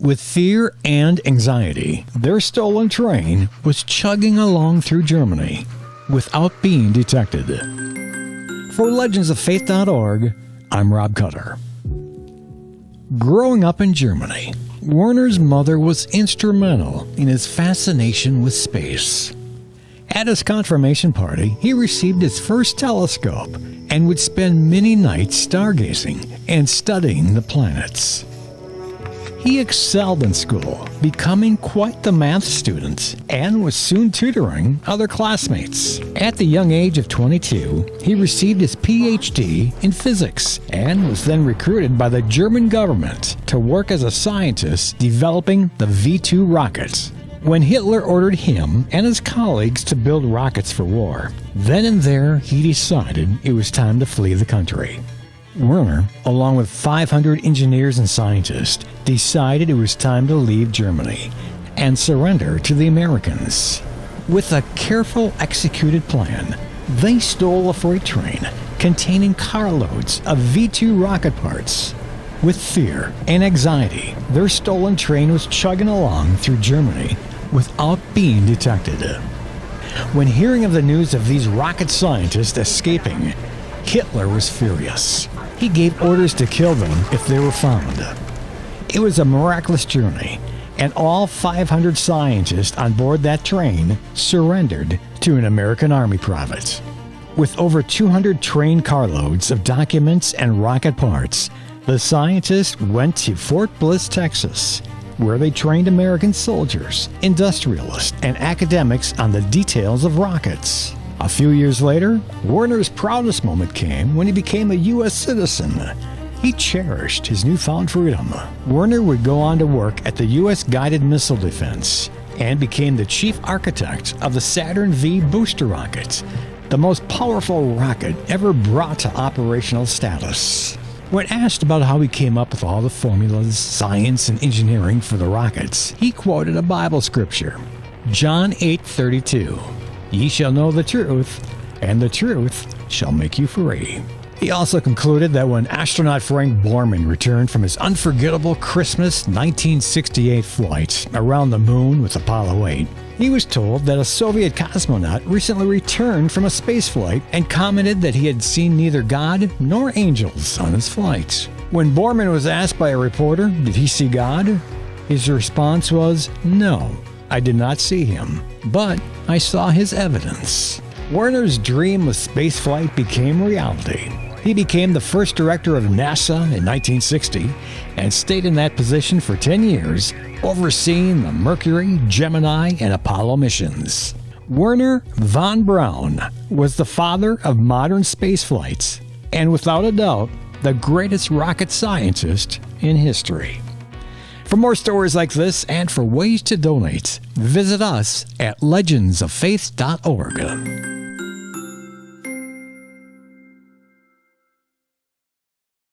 With fear and anxiety, their stolen train was chugging along through Germany without being detected. For legendsoffaith.org, I'm Rob Cutter. Growing up in Germany, Werner's mother was instrumental in his fascination with space. At his confirmation party, he received his first telescope and would spend many nights stargazing and studying the planets. He excelled in school, becoming quite the math student, and was soon tutoring other classmates. At the young age of 22, he received his PhD in physics and was then recruited by the German government to work as a scientist developing the V-2 rocket. When Hitler ordered him and his colleagues to build rockets for war, then and there he decided it was time to flee the country. Werner, along with 500 engineers and scientists, decided it was time to leave Germany and surrender to the Americans. With a careful executed plan, they stole a freight train containing carloads of V-2 rocket parts. With fear and anxiety, their stolen train was chugging along through Germany without being detected. When hearing of the news of these rocket scientists escaping, Hitler was furious. He gave orders to kill them if they were found. It was a miraculous journey, and all 500 scientists on board that train surrendered to an American Army private. With over 200 train carloads of documents and rocket parts, the scientists went to Fort Bliss, Texas, where they trained American soldiers, industrialists, and academics on the details of rockets. A few years later, Werner's proudest moment came when he became a U.S. citizen. He cherished his newfound freedom. Werner would go on to work at the U.S. Guided Missile Defense and became the chief architect of the Saturn V booster rocket, the most powerful rocket ever brought to operational status. When asked about how he came up with all the formulas, science, and engineering for the rockets, he quoted a Bible scripture, John 8:32. Ye shall know the truth, and the truth shall make you free. He also concluded that when astronaut Frank Borman returned from his unforgettable Christmas 1968 flight around the moon with Apollo 8, he was told that a Soviet cosmonaut recently returned from a space flight and commented that he had seen neither God nor angels on his flight. When Borman was asked by a reporter, did he see God? His response was, no, I did not see him, but I saw his evidence. Werner's dream of spaceflight became reality. He became the first director of NASA in 1960 and stayed in that position for 10 years, overseeing the Mercury, Gemini, and Apollo missions. Werner von Braun was the father of modern spaceflights and, without a doubt, the greatest rocket scientist in history. For more stories like this and for ways to donate, visit us at legendsoffaith.org.